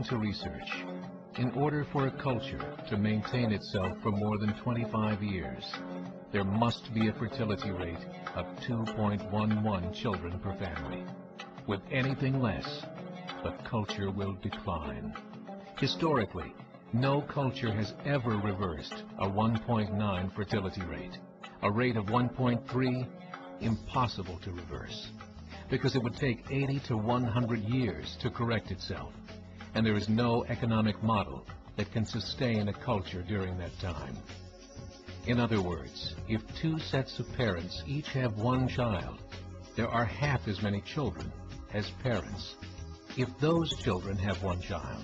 to research. In order for a culture to maintain itself for more than 25 years, there must be a fertility rate of 2.11 children per family. With anything less, the culture will decline. Historically, no culture has ever reversed a 1.9 fertility rate. A rate of 1.3, impossible to reverse, because it would take 80 to 100 years to correct itself, and there is no economic model that can sustain a culture during that time. In other words, if two sets of parents each have one child, there are half as many children as parents. If those children have one child,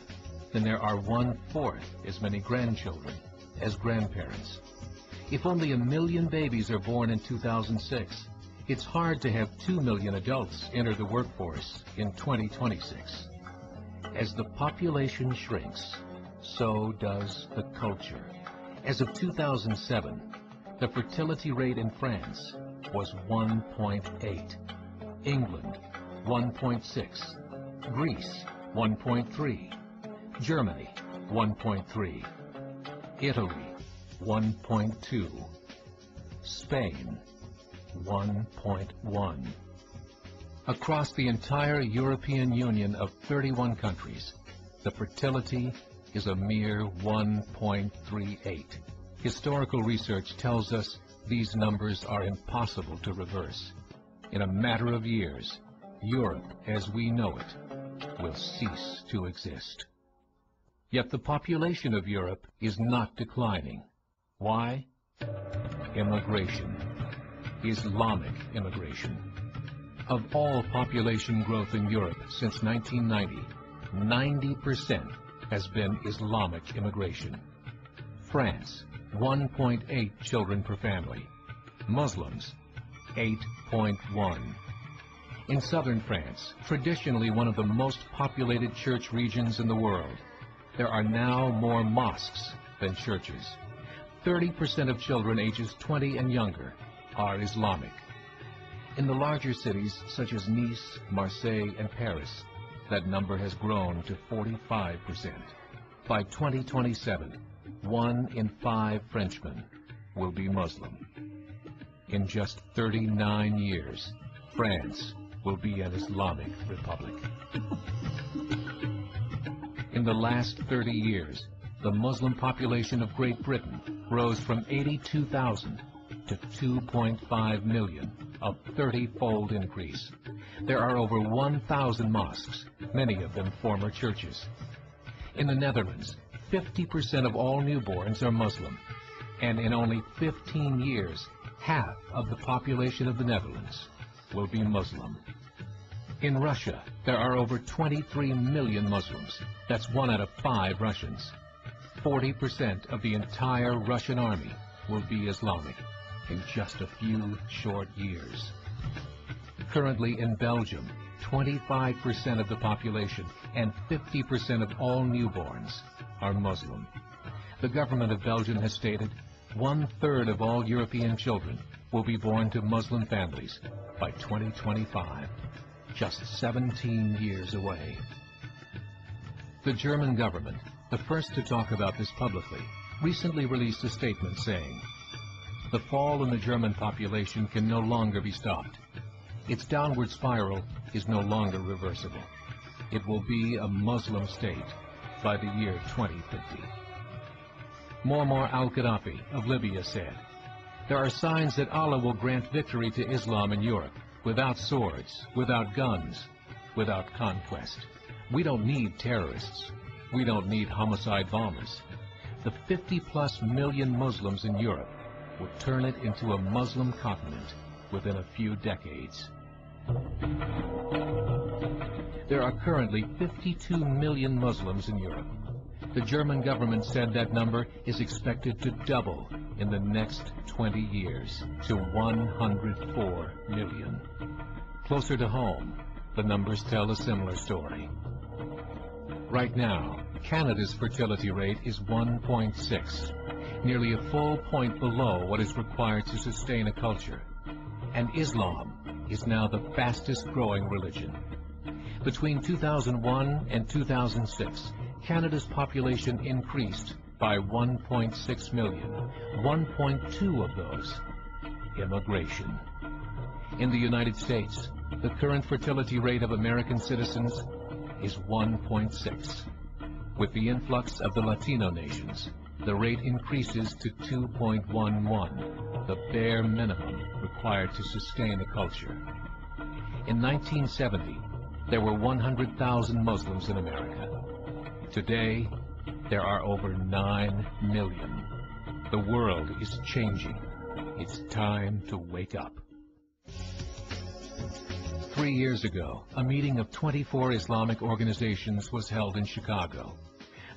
then there are 1/4 as many grandchildren as grandparents. If only 1 million babies are born in 2006, it's hard to have 2 million adults enter the workforce in 2026. As the population shrinks, so does the culture. As of 2007, the fertility rate in France was 1.8, England 1.6, Greece 1.3, Germany 1.3, Italy 1.2, Spain 1.1. Across the entire European Union of 31 countries, the fertility is a mere 1.38. Historical research tells us these numbers are impossible to reverse. In a matter of years, Europe as we know it will cease to exist. Yet the population of Europe is not declining. Why? Immigration. Islamic immigration. Of all population growth in Europe since 1990, 90% has been Islamic immigration. France, 1.8 children per family. Muslims, 8.1. In southern France, traditionally one of the most populated church regions in the world, there are now more mosques than churches. 30% of children ages 20 and younger are Islamic. In the larger cities such as Nice, Marseille, and Paris, that number has grown to 45%. By 2027, 1 in 5 Frenchmen will be Muslim. In just 39 years, France will be an Islamic republic. In the last 30 years, the Muslim population of Great Britain rose from 82,000 to 2.5 million, a 30-fold increase. There are over 1,000 mosques, many of them former churches. In the Netherlands, 50% of all newborns are Muslim, and in only 15 years, half of the population of the Netherlands will be Muslim. In Russia, there are over 23 million Muslims. That's 1 out of 5 Russians. 40% of the entire Russian army will be Islamic in just a few short years. Currently in Belgium, 25% of the population and 50% of all newborns are Muslim. The government of Belgium has stated 1/3 of all European children will be born to Muslim families by 2025, just 17 years away. The German government, the first to talk about this publicly, recently released a statement saying, "The fall in the German population can no longer be stopped. Its downward spiral is no longer reversible. It will be a Muslim state by the year 2050. Muammar al-Gaddafi of Libya said, "There are signs that Allah will grant victory to Islam in Europe, without swords, without guns, without conquest. We don't need terrorists. We don't need homicide bombers. The 50+ million Muslims in Europe would turn it into a Muslim continent within a few decades." There are currently 52 million Muslims in Europe. The German government said that number is expected to double in the next 20 years to 104 million. Closer to home, the numbers tell a similar story. Right now, Canada's fertility rate is 1.6, nearly a full point below what is required to sustain a culture. And Islam is now the fastest growing religion. Between 2001 and 2006, Canada's population increased by 1.6 million, 1.2 of those immigration. In the United States, the current fertility rate of American citizens is 1.6. With the influx of the Latino nations, the rate increases to 2.11, the bare minimum required to sustain a culture. In 1970, there were 100,000 Muslims in America. Today, there are over 9 million. The world is changing. It's time to wake up. 3 years ago, a meeting of 24 Islamic organizations was held in Chicago.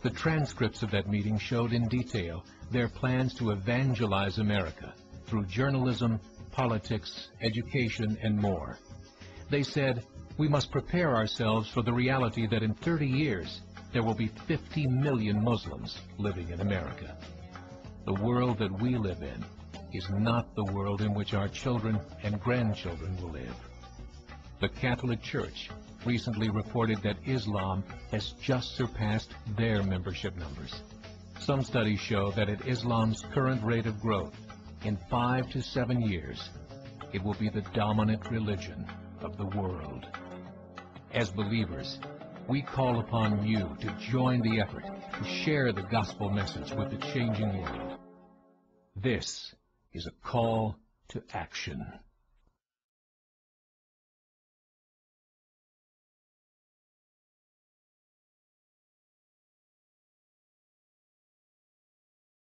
The transcripts of that meeting showed in detail their plans to evangelize America through journalism, politics, education, and more. They said, we must prepare ourselves for the reality that in 30 years, there will be 50 million Muslims living in America. The world that we live in is not the world in which our children and grandchildren will live. The Catholic Church recently reported that Islam has just surpassed their membership numbers. Some studies show that at Islam's current rate of growth, in 5 to 7 years, it will be the dominant religion of the world. As believers, we call upon you to join the effort to share the gospel message with the changing world. This is a call to action.